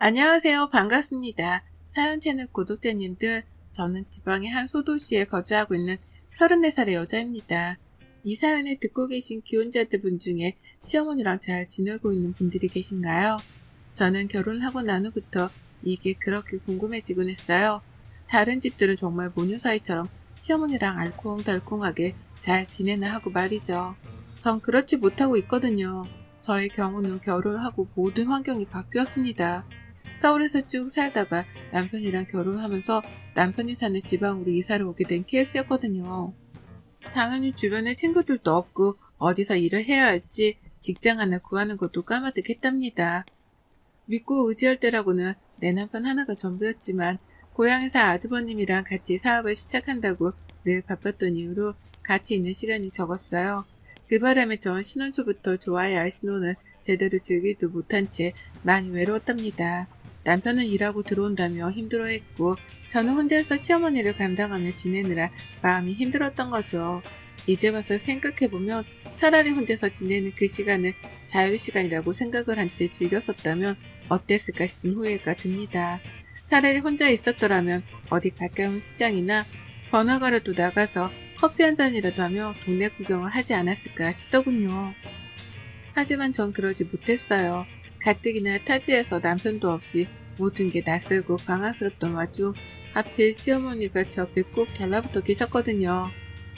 안녕하세요. 반갑습니다. 사연 채널 구독자님들, 저는 지방의 한 소도시에 거주하고 있는 34살의 여자입니다. 이 사연을 듣고 계신 기혼자들 분 중에 시어머니랑 잘 지내고 있는 분들이 계신가요? 저는 결혼하고 난 후부터 이게 그렇게 궁금해지곤 했어요. 다른 집들은 정말 모녀 사이처럼 시어머니랑 알콩달콩하게 잘 지내나 하고 말이죠. 전 그렇지 못하고 있거든요. 저의 경우는 결혼하고 모든 환경이 바뀌었습니다. 서울에서 쭉 살다가 남편이랑 결혼하면서 남편이 사는 지방으로 이사를 오게 된 케이스였거든요. 당연히 주변에 친구들도 없고 어디서 일을 해야 할지 직장 하나 구하는 것도 까마득했답니다. 믿고 의지할 때라고는 내 남편 하나가 전부였지만 고향에서 아주버님이랑 같이 사업을 시작한다고 늘 바빴던 이유로 같이 있는 시간이 적었어요. 그 바람에 전 신혼 초부터 좋아야 할 신혼을 제대로 즐기지도 못한 채 많이 외로웠답니다. 남편은 일하고 들어온다며 힘들어했고 저는 혼자서 시어머니를 감당하며 지내느라 마음이 힘들었던 거죠. 이제 와서 생각해보면 차라리 혼자서 지내는 그 시간을 자유시간이라고 생각을 한 채 즐겼었다면 어땠을까 싶은 후회가 듭니다. 차라리 혼자 있었더라면 어디 가까운 시장이나 번화가라도 나가서 커피 한 잔이라도 하며 동네 구경을 하지 않았을까 싶더군요. 하지만 전 그러지 못했어요. 가뜩이나 타지에서 남편도 없이 모든 게 낯설고 방황스럽던 와중 하필 시어머니가 제 옆에 꼭 달라붙어 계셨거든요.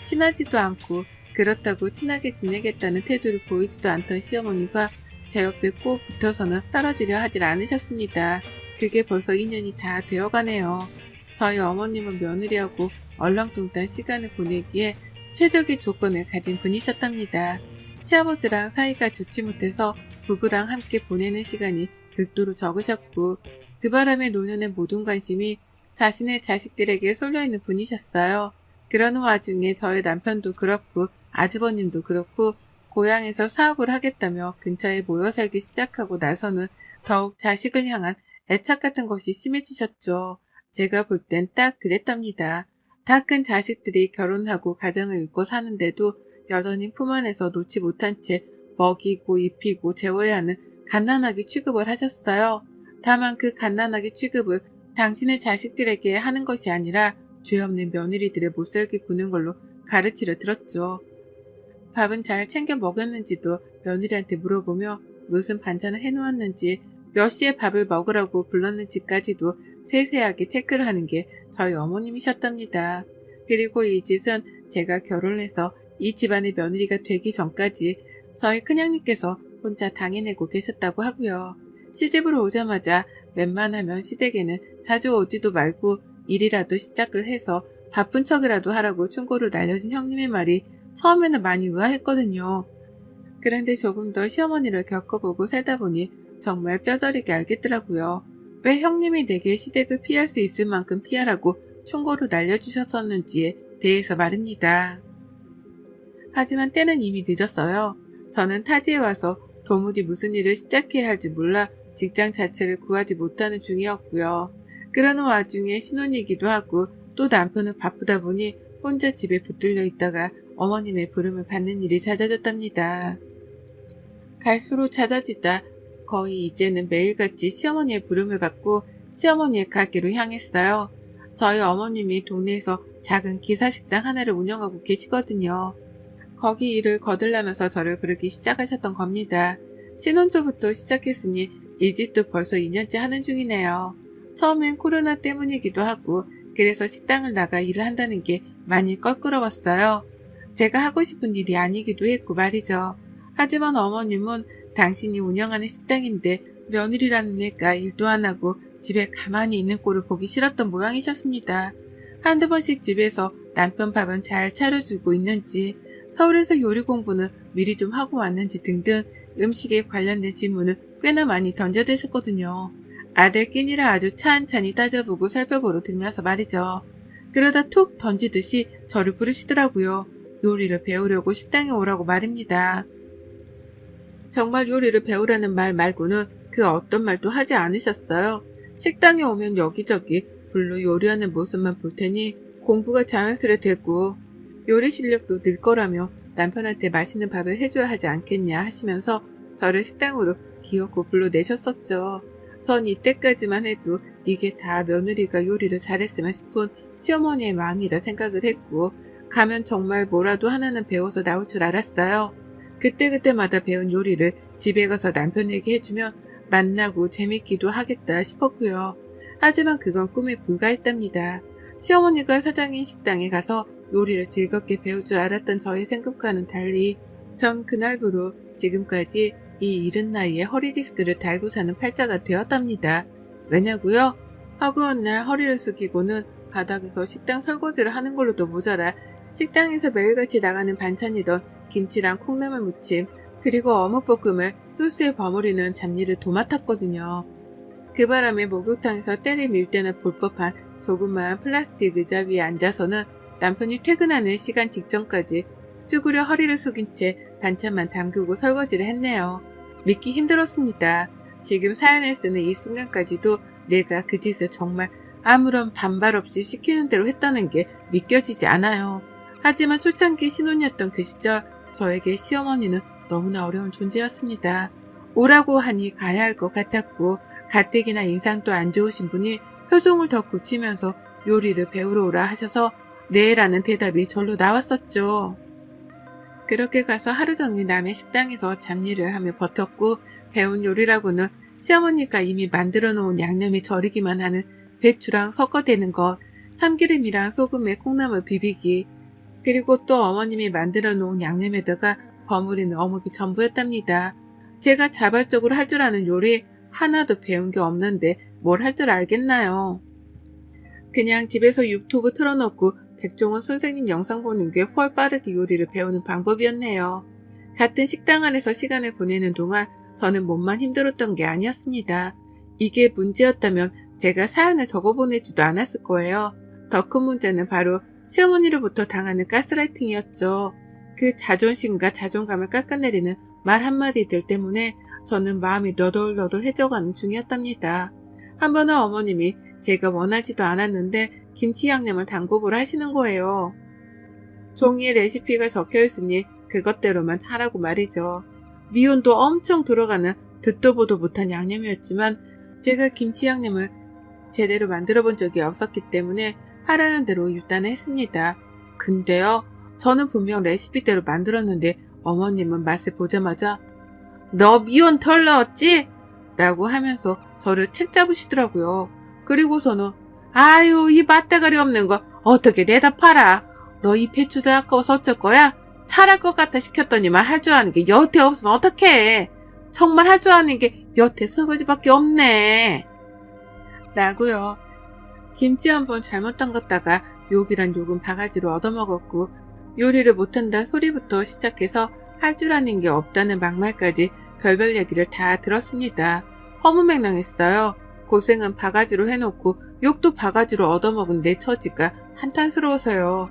친하지도 않고 그렇다고 친하게 지내겠다는 태도를 보이지도 않던 시어머니가 제 옆에 꼭 붙어서는 떨어지려 하질 않으셨습니다. 그게 벌써 2년이 다 되어가네요. 저희 어머님은 며느리하고 얼렁뚱땅 시간을 보내기에 최적의 조건을 가진 분이셨답니다. 시아버지랑 사이가 좋지 못해서 부부랑 함께 보내는 시간이 극도로 적으셨고 그 바람에 노년의 모든 관심이 자신의 자식들에게 쏠려있는 분이셨어요. 그러는 와중에 저희 남편도 그렇고 아주버님도 그렇고 고향에서 사업을 하겠다며 근처에 모여 살기 시작하고 나서는 더욱 자식을 향한 애착 같은 것이 심해지셨죠. 제가 볼 땐 딱 그랬답니다. 다 큰 자식들이 결혼하고 가정을 이루고 사는데도 여전히 품 안에서 놓지 못한 채 먹이고 입히고 재워야 하는 갓난아기 취급을 하셨어요. 다만 그 갓난아기 취급을 당신의 자식들에게 하는 것이 아니라 죄 없는 며느리들의 못살게 구는 걸로 가르치려 들었죠. 밥은 잘 챙겨 먹였는지도 며느리한테 물어보며 무슨 반찬을 해놓았는지 몇 시에 밥을 먹으라고 불렀는지까지도 세세하게 체크를 하는 게 저희 어머님이셨답니다. 그리고 이 짓은 제가 결혼해서 이 집안의 며느리가 되기 전까지 저희 큰형님께서 혼자 당해내고 계셨다고 하고요. 시집으로 오자마자 웬만하면 시댁에는 자주 오지도 말고 일이라도 시작을 해서 바쁜 척이라도 하라고 충고를 날려준 형님의 말이 처음에는 많이 의아했거든요. 그런데 조금 더 시어머니를 겪어보고 살다 보니 정말 뼈저리게 알겠더라고요. 왜 형님이 내게 시댁을 피할 수 있을 만큼 피하라고 충고를 날려주셨었는지에 대해서 말입니다. 하지만 때는 이미 늦었어요. 저는 타지에 와서 도무지 무슨 일을 시작해야 할지 몰라 직장 자체를 구하지 못하는 중이었고요. 그러는 와중에 신혼이기도 하고 또 남편은 바쁘다 보니 혼자 집에 붙들려 있다가 어머님의 부름을 받는 일이 잦아졌답니다. 갈수록 잦아지다 거의 이제는 매일같이 시어머니의 부름을 받고 시어머니의 가게로 향했어요. 저희 어머님이 동네에서 작은 기사식당 하나를 운영하고 계시거든요. 거기 일을 거들라면서 저를 부르기 시작하셨던 겁니다. 신혼초부터 시작했으니 이 집도 벌써 2년째 하는 중이네요. 처음엔 코로나 때문이기도 하고 그래서 식당을 나가 일을 한다는 게 많이 껄끄러웠어요. 제가 하고 싶은 일이 아니기도 했고 말이죠. 하지만 어머님은 당신이 운영하는 식당인데 며느리라는 애가 일도 안 하고 집에 가만히 있는 꼴을 보기 싫었던 모양이셨습니다. 한두 번씩 집에서 남편 밥은 잘 차려주고 있는지, 서울에서 요리 공부는 미리 좀 하고 왔는지 등등 음식에 관련된 질문을 꽤나 많이 던져대셨거든요. 아들 끼니라 아주 찬찬히 따져보고 살펴보러 들면서 말이죠. 그러다 툭 던지듯이 저를 부르시더라고요. 요리를 배우려고 식당에 오라고 말입니다. 정말 요리를 배우라는 말 말고는 그 어떤 말도 하지 않으셨어요. 식당에 오면 여기저기 불로 요리하는 모습만 볼 테니 공부가 자연스레 되고 요리 실력도 늘 거라며 남편한테 맛있는 밥을 해줘야 하지 않겠냐 하시면서 저를 식당으로 기어코 불러내셨었죠. 전 이때까지만 해도 이게 다 며느리가 요리를 잘했으면 싶은 시어머니의 마음이라 생각을 했고, 가면 정말 뭐라도 하나는 배워서 나올 줄 알았어요. 그때그때마다 배운 요리를 집에 가서 남편에게 해주면 만나고 재밌기도 하겠다 싶었고요. 하지만 그건 꿈에 불과했답니다. 시어머니가 사장인 식당에 가서 요리를 즐겁게 배울 줄 알았던 저의 생각과는 달리 전 그날부로 지금까지 이 이른 나이에 허리디스크를 달고 사는 팔자가 되었답니다. 왜냐고요? 허구한 날 허리를 숙이고는 바닥에서 식당 설거지를 하는 걸로도 모자라 식당에서 매일같이 나가는 반찬이던 김치랑 콩나물 무침 그리고 어묵볶음을 소스에 버무리는 잡일을 도맡았거든요. 그 바람에 목욕탕에서 때를 밀 때나 볼 법한 조그마한 플라스틱 의자 위에 앉아서는 남편이 퇴근하는 시간 직전까지 쭈그려 허리를 숙인 채 반찬만 담그고 설거지를 했네요. 믿기 힘들었습니다. 지금 사연을 쓰는 이 순간까지도 내가 그 짓을 정말 아무런 반발 없이 시키는 대로 했다는 게 믿겨지지 않아요. 하지만 초창기 신혼이었던 그 시절 저에게 시어머니는 너무나 어려운 존재였습니다. 오라고 하니 가야 할 것 같았고 가뜩이나 인상도 안 좋으신 분이 표정을 더 굳히면서 요리를 배우러 오라 하셔서 네라는 대답이 절로 나왔었죠. 그렇게 가서 하루 종일 남의 식당에서 잡일을 하며 버텼고 배운 요리라고는 시어머니가 이미 만들어 놓은 양념이 절이기만 하는 배추랑 섞어대는 것, 참기름이랑 소금에 콩나물 비비기, 그리고 또 어머님이 만들어 놓은 양념에다가 버무리는 어묵이 전부였답니다. 제가 자발적으로 할 줄 아는 요리 하나도 배운 게 없는데 뭘 할 줄 알겠나요? 그냥 집에서 유튜브 틀어놓고 백종원 선생님 영상 보는 게 훨 빠르게 요리를 배우는 방법이었네요. 같은 식당 안에서 시간을 보내는 동안 저는 몸만 힘들었던 게 아니었습니다. 이게 문제였다면 제가 사연을 적어보내지도 않았을 거예요. 더 큰 문제는 바로 시어머니로부터 당하는 가스라이팅이었죠. 그 자존심과 자존감을 깎아내리는 말 한마디들 때문에 저는 마음이 너덜너덜해져가는 중이었답니다. 한 번은 어머님이 제가 원하지도 않았는데 김치 양념을 담궈보라 하시는 거예요. 종이에 레시피가 적혀있으니 그것대로만 하라고 말이죠. 미온도 엄청 들어가는 듣도 보도 못한 양념이었지만 제가 김치 양념을 제대로 만들어 본 적이 없었기 때문에 하라는 대로 일단 했습니다. 근데요, 저는 분명 레시피대로 만들었는데 어머님은 맛을 보자마자 너 미온 덜 넣었지? 라고 하면서 저를 책 잡으시더라고요. 그리고서는 아유 이 맛대가리 없는 거 어떻게 내다 팔아? 너 이 배추도 아까워서 어쩔 거야? 잘할 것 같아 시켰더니만 할 줄 아는 게 여태 없으면 어떡해? 정말 할 줄 아는 게 여태 설거지밖에 없네. 라고요. 김치 한번 잘못 담갔다가 욕이란 욕은 바가지로 얻어먹었고 요리를 못한다는 소리부터 시작해서 할 줄 아는 게 없다는 막말까지 별별 얘기를 다 들었습니다. 허무맹랑했어요. 고생은 바가지로 해놓고 욕도 바가지로 얻어먹은 내 처지가 한탄스러워서요.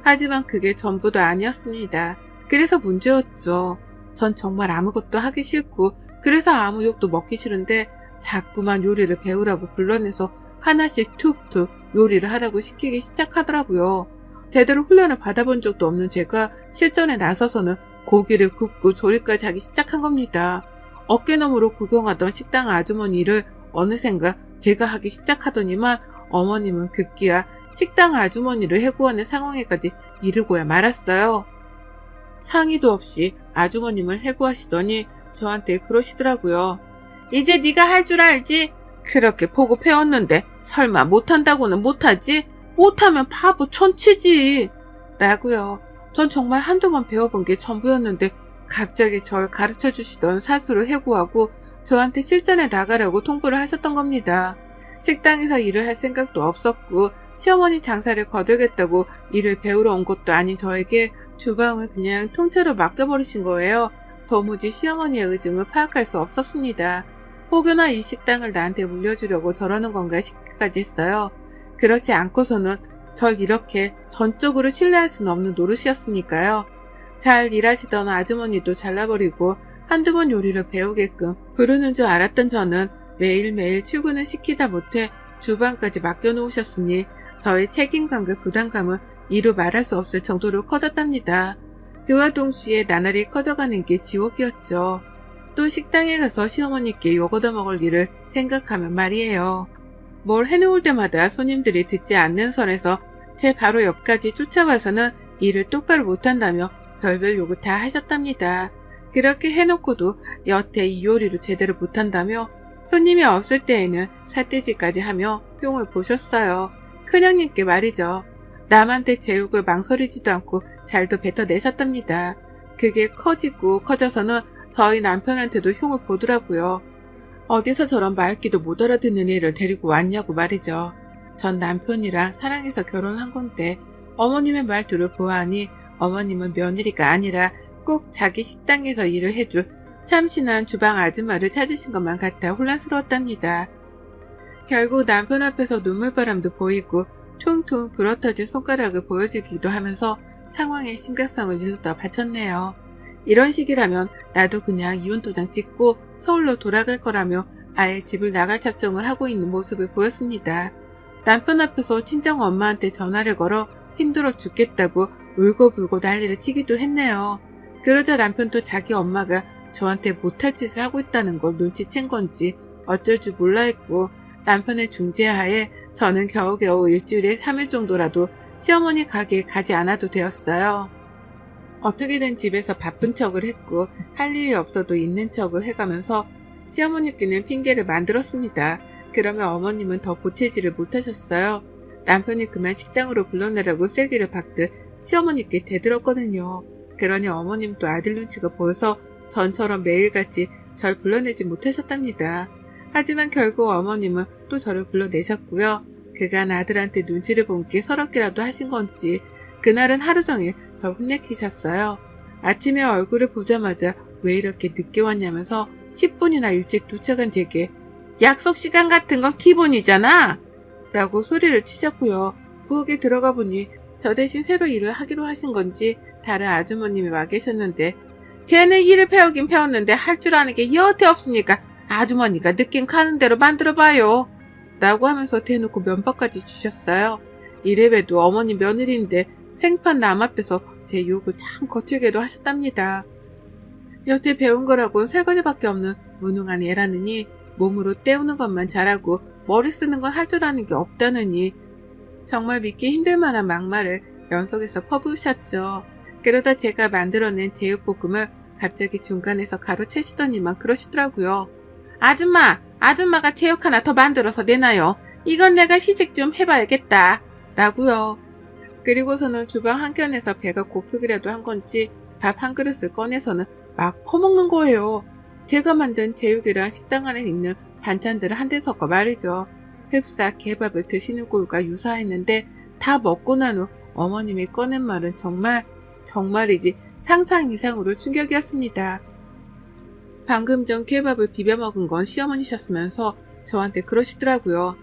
하지만 그게 전부도 아니었습니다. 그래서 문제였죠. 전 정말 아무것도 하기 싫고 그래서 아무 욕도 먹기 싫은데 자꾸만 요리를 배우라고 불러내서 하나씩 툭툭 요리를 하라고 시키기 시작하더라고요. 제대로 훈련을 받아본 적도 없는 제가 실전에 나서서는 고기를 굽고 조리까지 하기 시작한 겁니다. 어깨너머로 구경하던 식당 아주머니를 어느샌가 제가 하기 시작하더니만 어머님은 급기야 식당 아주머니를 해고하는 상황에까지 이르고야 말았어요. 상의도 없이 아주머님을 해고하시더니 저한테 그러시더라고요. 이제 네가 할 줄 알지? 그렇게 보고 배웠는데 설마 못한다고는 못하지? 못하면 바보 천치지. 라고요. 전 정말 한동안 배워본 게 전부였는데 갑자기 절 가르쳐 주시던 사수를 해고하고 저한테 실전에 나가라고 통보를 하셨던 겁니다. 식당에서 일을 할 생각도 없었고 시어머니 장사를 거두겠다고 일을 배우러 온 것도 아닌 저에게 주방을 그냥 통째로 맡겨버리신 거예요. 도무지 시어머니의 의중을 파악할 수 없었습니다. 혹여나 이 식당을 나한테 물려주려고 저러는 건가 싶기까지 했어요. 그렇지 않고서는 절 이렇게 전적으로 신뢰할 수는 없는 노릇이었으니까요. 잘 일하시던 아주머니도 잘라버리고 한두 번 요리를 배우게끔 부르는 줄 알았던 저는 매일매일 출근을 시키다 못해 주방까지 맡겨놓으셨으니 저의 책임감과 부담감은 이루 말할 수 없을 정도로 커졌답니다. 그와 동시에 나날이 커져가는 게 지옥이었죠. 또 식당에 가서 시어머니께 욕 얻어먹을 일을 생각하면 말이에요. 뭘 해놓을 때마다 손님들이 듣지 않는 선에서 제 바로 옆까지 쫓아와서는 일을 똑바로 못한다며 별별 요구 다 하셨답니다. 그렇게 해놓고도 여태 이 요리를 제대로 못한다며 손님이 없을 때에는 삿대질까지 하며 흉을 보셨어요. 큰형님께 말이죠. 남한테 제 욕을 망설이지도 않고 잘도 뱉어내셨답니다. 그게 커지고 커져서는 저희 남편한테도 흉을 보더라고요. 어디서 저런 말귀도 못 알아듣는 애를 데리고 왔냐고 말이죠. 전 남편이랑 사랑해서 결혼한 건데 어머님의 말투를 보아하니 어머님은 며느리가 아니라 꼭 자기 식당에서 일을 해줄 참신한 주방 아줌마를 찾으신 것만 같아 혼란스러웠답니다. 결국 남편 앞에서 눈물바람도 보이고 퉁퉁 불어터진 손가락을 보여주기도 하면서 상황의 심각성을 일렀다 바쳤네요. 이런 식이라면 나도 그냥 이혼도장 찍고 서울로 돌아갈 거라며 아예 집을 나갈 작정을 하고 있는 모습을 보였습니다. 남편 앞에서 친정 엄마한테 전화를 걸어 힘들어 죽겠다고 울고불고 난리를 치기도 했네요. 그러자 남편도 자기 엄마가 저한테 못할 짓을 하고 있다는 걸 눈치챈 건지 어쩔 줄 몰라 했고 남편의 중재하에 저는 겨우겨우 일주일에 3일 정도라도 시어머니 가게에 가지 않아도 되었어요. 어떻게든 집에서 바쁜 척을 했고 할 일이 없어도 있는 척을 해가면서 시어머니께는 핑계를 만들었습니다. 그러면 어머님은 더 보채지를 못하셨어요. 남편이 그만 식당으로 불러내라고 쐐기를 박듯 시어머니께 대들었거든요. 그러니 어머님도 아들 눈치가 보여서 전처럼 매일같이 절 불러내지 못하셨답니다. 하지만 결국 어머님은 또 저를 불러내셨고요. 그간 아들한테 눈치를 본 게 서럽게라도 하신 건지 그날은 하루 종일 저 혼내키셨어요. 아침에 얼굴을 보자마자 왜 이렇게 늦게 왔냐면서 10분이나 일찍 도착한 제게 약속 시간 같은 건 기본이잖아! 라고 소리를 치셨고요. 부엌에 들어가 보니 저 대신 새로 일을 하기로 하신 건지 다른 아주머님이 와 계셨는데 쟤는 일을 배우긴 배웠는데 할 줄 아는 게 여태 없으니까 아주머니가 느낌 가는 대로 만들어봐요. 라고 하면서 대놓고 면박까지 주셨어요. 이래봬도 어머니 며느리인데 생판 남 앞에서 제 욕을 참 거칠게도 하셨답니다. 여태 배운 거라곤 세 가지밖에 없는 무능한 애라느니 몸으로 때우는 것만 잘하고 머리 쓰는 건 할 줄 아는 게 없다느니 정말 믿기 힘들 만한 막말을 연속해서 퍼부으셨죠. 그러다 제가 만들어낸 제육볶음을 갑자기 중간에서 가로채시더니만 그러시더라고요. 아줌마가 제육 하나 더 만들어서 내놔요. 이건 내가 시식 좀 해봐야겠다. 라고요. 그리고서는 주방 한켠에서 배가 고프기라도 한 건지 밥 한 그릇을 꺼내서는 막 퍼먹는 거예요. 제가 만든 제육이랑 식당 안에 있는 반찬들을 한데 섞어 말이죠. 흡사 개밥을 드시는 꼴과 유사했는데 다 먹고 난 후 어머님이 꺼낸 말은 정말이지 상상 이상으로 충격이었습니다. 방금 전 케밥을 비벼 먹은 건 시어머니셨으면서 저한테 그러시더라고요.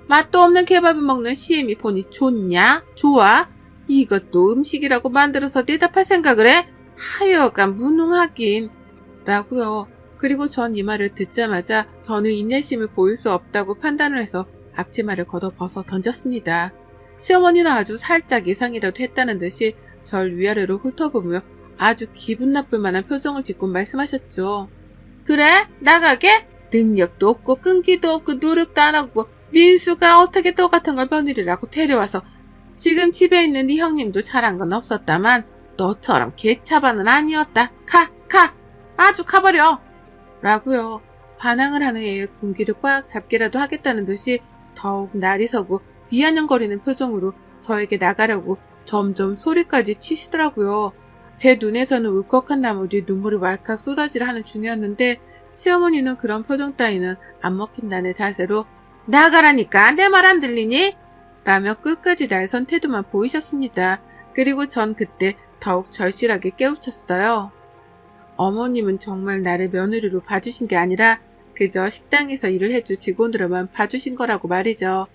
맛도 없는 케밥을 먹는 시엠이 보니 좋냐? 좋아? 이것도 음식이라고 만들어서 대답할 생각을 해? 하여간 무능하긴. 라고요. 그리고 전 이 말을 듣자마자 저는 인내심을 보일 수 없다고 판단을 해서 앞치마를 걷어 벗어 던졌습니다. 시어머니는 아주 살짝 이상이라도 했다는 듯이 절 위아래로 훑어보며 아주 기분 나쁠 만한 표정을 짓고 말씀하셨죠. 그래? 나가게? 능력도 없고 끈기도 없고 노력도 안 하고 민수가 어떻게 너 같은 걸 며느리라고 데려와서 지금 집에 있는 네 형님도 잘한 건 없었다만 너처럼 개차반은 아니었다. 가! 아주 가버려! 라고요. 반항을 하는 애의 군기를 꽉 잡기라도 하겠다는 듯이 더욱 날이 서고 비아냥거리는 표정으로 저에게 나가려고 점점 소리까지 치시더라고요. 제 눈에서는 울컥한 나머지 눈물이 왈칵 쏟아지려 하는 중이었는데 시어머니는 그런 표정 따위는 안 먹힌다는 자세로 나가라니까 내 말 안 들리니? 라며 끝까지 날 선 태도만 보이셨습니다. 그리고 전 그때 더욱 절실하게 깨우쳤어요. 어머님은 정말 나를 며느리로 봐주신 게 아니라 그저 식당에서 일을 해줄 직원으로만 봐주신 거라고 말이죠.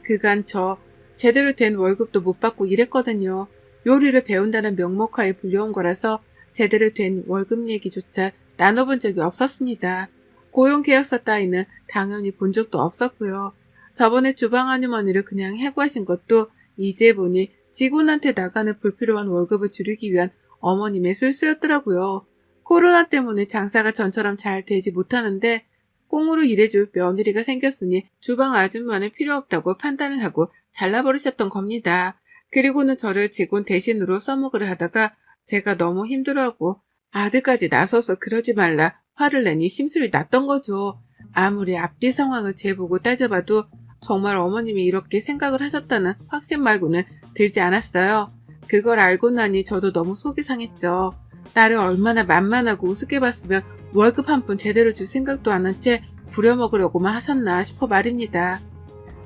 그간 저 제대로 된 월급도 못 받고 일했거든요. 요리를 배운다는 명목하에 불려온 거라서 제대로 된 월급 얘기조차 나눠본 적이 없었습니다. 고용계약서 따위는 당연히 본 적도 없었고요. 저번에 주방 아주머니를 그냥 해고하신 것도 이제 보니 직원한테 나가는 불필요한 월급을 줄이기 위한 어머님의 술수였더라고요. 코로나 때문에 장사가 전처럼 잘 되지 못하는데 꽁으로 일해줄 며느리가 생겼으니 주방 아줌마는 필요 없다고 판단을 하고 잘라버리셨던 겁니다. 그리고는 저를 직원 대신으로 써먹으려 하다가 제가 너무 힘들어하고 아들까지 나서서 그러지 말라 화를 내니 심술이 났던 거죠. 아무리 앞뒤 상황을 재보고 따져봐도 정말 어머님이 이렇게 생각을 하셨다는 확신 말고는 들지 않았어요. 그걸 알고 나니 저도 너무 속이 상했죠. 나를 얼마나 만만하고 우습게 봤으면 월급 한 푼 제대로 줄 생각도 안 한 채 부려먹으려고만 하셨나 싶어 말입니다.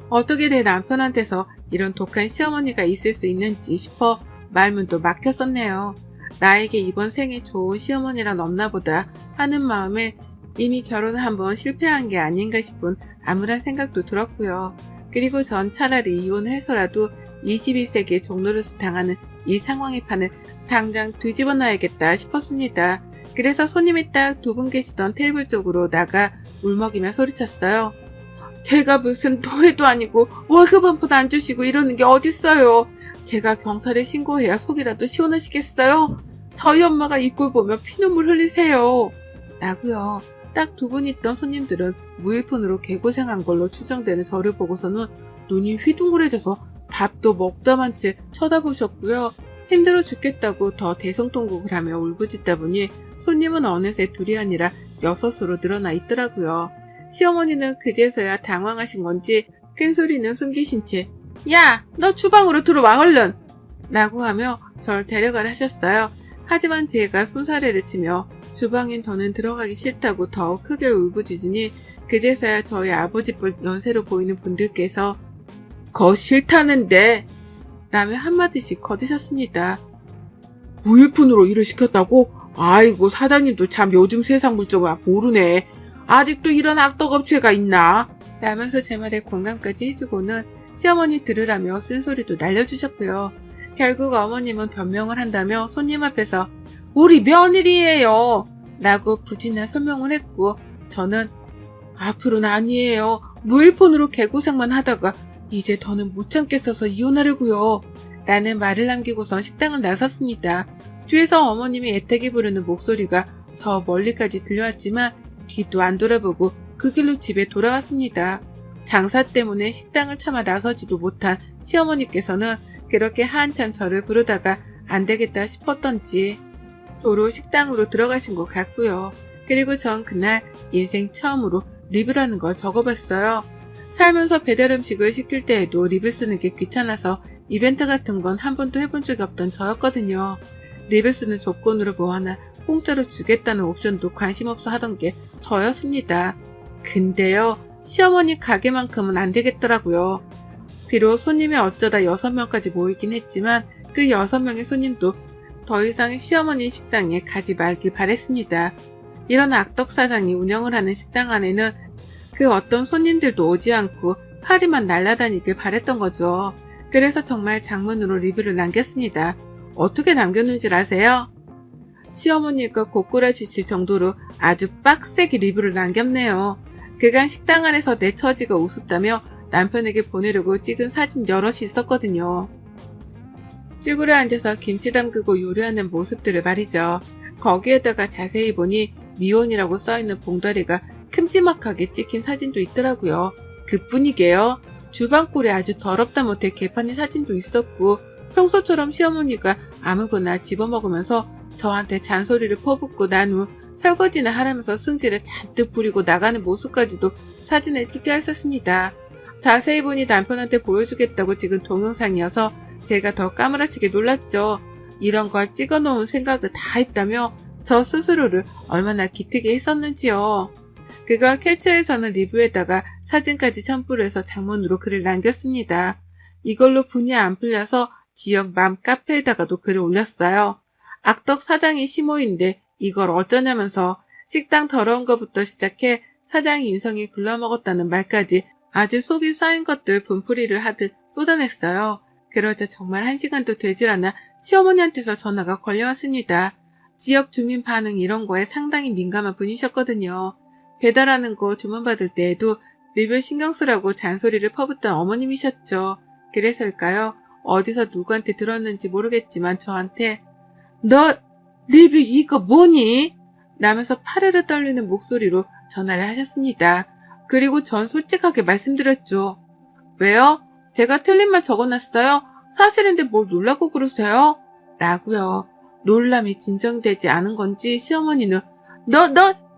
어떻게 내 남편한테서 이런 독한 시어머니가 있을 수 있는지 싶어 말문도 막혔었네요. 나에게 이번 생에 좋은 시어머니란 없나 보다 하는 마음에 이미 결혼을 한번 실패한 게 아닌가 싶은 암울한 생각도 들었고요. 그리고 전 차라리 이혼을 해서라도 21세기의 종로릇을 당하는 이 상황의 판을 당장 뒤집어 놔야겠다 싶었습니다. 그래서 손님이 딱 2분 계시던 테이블 쪽으로 나가 울먹이며 소리쳤어요. 제가 무슨 노예도 아니고 월급 한 푼 안 주시고 이러는 게 어딨어요. 제가 경찰에 신고해야 속이라도 시원하시겠어요? 저희 엄마가 이 꼴 보며 피눈물 흘리세요. 라고요. 딱 2분 있던 손님들은 무일푼으로 개고생한 걸로 추정되는 저를 보고서는 눈이 휘둥그레져서 밥도 먹다만 채 쳐다보셨고요. 힘들어 죽겠다고 더 대성통곡을 하며 울부짖다 보니 손님은 어느새 2이 아니라 6으로 늘어나 있더라고요. 시어머니는 그제서야 당황하신 건지 큰 소리는 숨기신 채 야, 너 주방으로 들어와 얼른! 라고 하며 절 데려가라 하셨어요. 하지만 제가 손사래를 치며 주방엔 더는 들어가기 싫다고 더욱 크게 울부짖으니 그제서야 저희 아버지뻘 연세로 보이는 분들께서 거 싫다는데 라며 한마디씩 거드셨습니다. 무일푼으로 일을 시켰다고? 아이고 사장님도 참 요즘 세상 물정을 모르네. 아직도 이런 악덕업체가 있나? 라면서 제 말에 공감까지 해주고는 시어머니 들으라며 쓴소리도 날려주셨고요. 결국 어머님은 변명을 한다며 손님 앞에서 우리 며느리예요 라고 부진한 설명을 했고 저는 앞으로는 아니에요. 무일푼으로 개고생만 하다가 이제 더는 못 참겠어서 이혼하려고요 라는 말을 남기고선 식당을 나섰습니다. 뒤에서 어머님이 애타게 부르는 목소리가 저 멀리까지 들려왔지만 뒤도 안 돌아보고 그 길로 집에 돌아왔습니다. 장사 때문에 식당을 참아 나서지도 못한 시어머니께서는 그렇게 한참 저를 부르다가 안 되겠다 싶었던지 도로 식당으로 들어가신 것 같고요. 그리고 전 그날 인생 처음으로 리뷰라는 걸 적어봤어요. 살면서 배달 음식을 시킬 때에도 리뷰 쓰는 게 귀찮아서 이벤트 같은 건 한 번도 해본 적이 없던 저였거든요. 리뷰 쓰는 조건으로 뭐 하나 공짜로 주겠다는 옵션도 관심 없어 하던 게 저였습니다. 근데요, 시어머니 가게만큼은 안 되겠더라고요. 비록 손님이 어쩌다 6명까지 모이긴 했지만 그 6명의 손님도 더 이상 시어머니 식당에 가지 말길 바랬습니다. 이런 악덕 사장이 운영을 하는 식당 안에는 그 어떤 손님들도 오지 않고 파리만 날아다니길 바랬던 거죠. 그래서 정말 장문으로 리뷰를 남겼습니다. 어떻게 남겼는지 아세요? 시어머니가 고꾸라지실 정도로 아주 빡세게 리뷰를 남겼네요. 그간 식당 안에서 내 처지가 우습다며 남편에게 보내려고 찍은 사진 여럿이 있었거든요. 쭈그려 앉아서 김치 담그고 요리하는 모습들을 말이죠. 거기에다가 자세히 보니 미혼이라고 써있는 봉다리가 큼지막하게 찍힌 사진도 있더라고요. 그뿐이게요. 주방꼴이 아주 더럽다 못해 개판인 사진도 있었고 평소처럼 시어머니가 아무거나 집어먹으면서 저한테 잔소리를 퍼붓고 난 후 설거지나 하라면서 승질을 잔뜩 부리고 나가는 모습까지도 사진에 찍혀 있었습니다. 자세히 보니 남편한테 보여주겠다고 찍은 동영상이어서 제가 더 까무라치게 놀랐죠. 이런 걸 찍어놓은 생각을 다 했다며 저 스스로를 얼마나 기특게 했었는지요. 그걸 캡처해서는 리뷰에다가 사진까지 첨부를 해서 장문으로 글을 남겼습니다. 이걸로 분이 안 풀려서 지역 맘 카페에다가도 글을 올렸어요. 악덕 사장이 시모인데 이걸 어쩌냐면서 식당 더러운 것부터 시작해 사장이 인성이 글러먹었다는 말까지 아주 속이 쌓인 것들 분풀이를 하듯 쏟아냈어요. 그러자 정말 1시간도 되질 않아 시어머니한테서 전화가 걸려왔습니다. 지역 주민 반응 이런 거에 상당히 민감한 분이셨거든요. 배달하는 거 주문받을 때에도 리뷰 신경 쓰라고 잔소리를 퍼붓던 어머님이셨죠. 그래서일까요? 어디서 누구한테 들었는지 모르겠지만 저한테 너 리뷰 이거 뭐니? 라면서 파르르 떨리는 목소리로 전화를 하셨습니다. 그리고 전 솔직하게 말씀드렸죠. 왜요? 제가 틀린 말 적어놨어요? 사실인데 뭘 놀라고 그러세요? 라고요. 놀람이 진정되지 않은 건지 시어머니는 너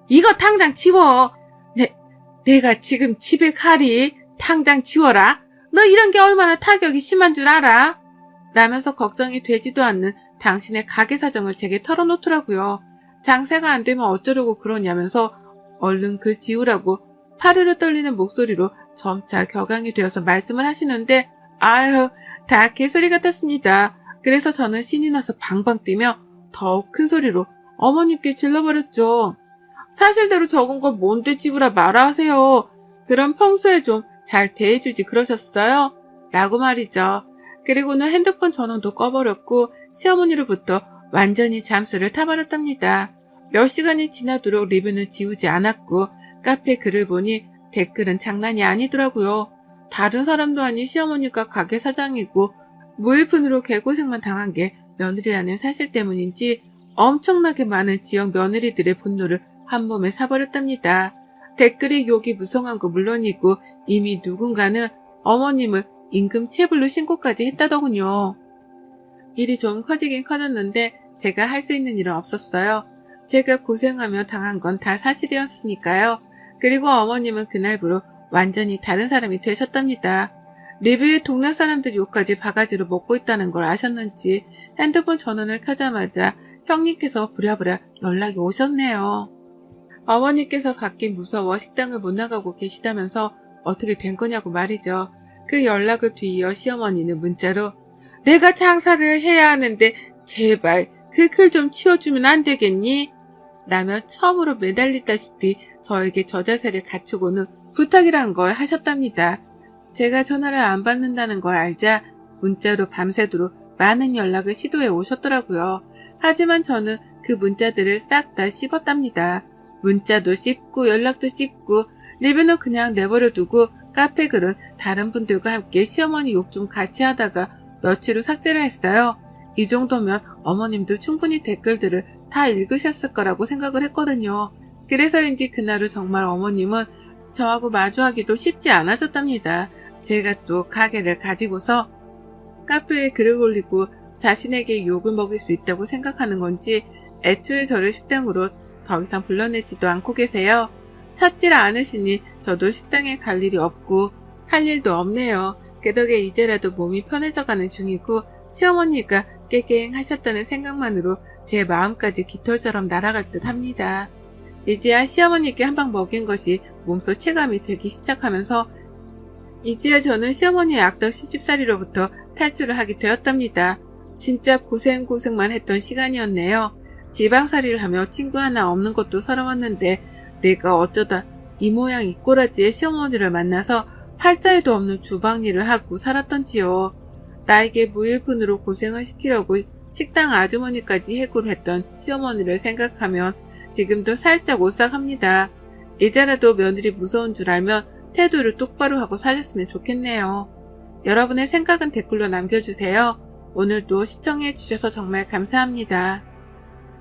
이거 당장 치워. 내가 지금 집에 가리. 당장 치워라. 너 이런 게 얼마나 타격이 심한 줄 알아? 라면서 걱정이 되지도 않는 당신의 가게 사정을 제게 털어놓더라고요. 장사가 안 되면 어쩌려고 그러냐면서 얼른 글 지우라고 파르르 떨리는 목소리로 점차 격앙이 되어서 말씀을 하시는데 아유 다 개소리 같았습니다. 그래서 저는 신이 나서 방방 뛰며 더욱 큰 소리로 어머님께 질러버렸죠. 사실대로 적은 거 뭔데 지우라 말아 하세요. 그럼 평소에 좀 잘 대해주지 그러셨어요? 라고 말이죠. 그리고는 핸드폰 전원도 꺼버렸고 시어머니로부터 완전히 잠수를 타버렸답니다. 몇 시간이 지나도록 리뷰는 지우지 않았고 카페 글을 보니 댓글은 장난이 아니더라고요. 다른 사람도 아닌 시어머니가 가게 사장이고 무일푼으로 개고생만 당한 게 며느리라는 사실 때문인지 엄청나게 많은 지역 며느리들의 분노를 한 몸에 사버렸답니다. 댓글의 욕이 무성한 거 물론이고 이미 누군가는 어머님을 임금체불로 신고까지 했다더군요. 일이 좀 커지긴 커졌는데 제가 할 수 있는 일은 없었어요. 제가 고생하며 당한 건 다 사실이었으니까요. 그리고 어머님은 그날부로 완전히 다른 사람이 되셨답니다. 리뷰에 동네 사람들 욕까지 바가지로 먹고 있다는 걸 아셨는지 핸드폰 전원을 켜자마자 형님께서 부랴부랴 연락이 오셨네요. 어머니께서 밖이 무서워 식당을 못 나가고 계시다면서 어떻게 된 거냐고 말이죠. 그 연락을 뒤이어 시어머니는 문자로 내가 장사를 해야 하는데 제발 그 글 좀 치워주면 안 되겠니? 라며 처음으로 매달리다시피 저에게 저 자세를 갖추고는 부탁이란 걸 하셨답니다. 제가 전화를 안 받는다는 걸 알자 문자로 밤새도록 많은 연락을 시도해 오셨더라고요. 하지만 저는 그 문자들을 싹 다 씹었답니다. 문자도 씹고 연락도 씹고 리뷰는 그냥 내버려두고 카페 글은 다른 분들과 함께 시어머니 욕 좀 같이 하다가 며칠 후 삭제를 했어요. 이 정도면 어머님도 충분히 댓글들을 다 읽으셨을 거라고 생각을 했거든요. 그래서인지 그날 후 정말 어머님은 저하고 마주하기도 쉽지 않아졌답니다. 제가 또 가게를 가지고서 카페에 글을 올리고 자신에게 욕을 먹일 수 있다고 생각하는 건지 애초에 저를 식당으로 더 이상 불러내지도 않고 계세요. 찾질 않으시니 저도 식당에 갈 일이 없고 할 일도 없네요. 그 덕에 이제라도 몸이 편해져가는 중이고 시어머니가 깨갱하셨다는 생각만으로 제 마음까지 깃털처럼 날아갈 듯 합니다. 이제야 시어머니께 한 방 먹인 것이 몸소 체감이 되기 시작하면서 이제야 저는 시어머니의 악덕 시집살이로부터 탈출을 하게 되었답니다. 진짜 고생만 했던 시간이었네요. 지방살이를 하며 친구 하나 없는 것도 서러웠는데 내가 어쩌다 이 모양 이 꼬라지의 시어머니를 만나서 팔자에도 없는 주방일을 하고 살았던지요. 나에게 무일푼으로 고생을 시키려고 식당 아주머니까지 해고를 했던 시어머니를 생각하면 지금도 살짝 오싹합니다. 이제라도 며느리 무서운 줄 알면 태도를 똑바로 하고 사셨으면 좋겠네요. 여러분의 생각은 댓글로 남겨주세요. 오늘도 시청해주셔서 정말 감사합니다.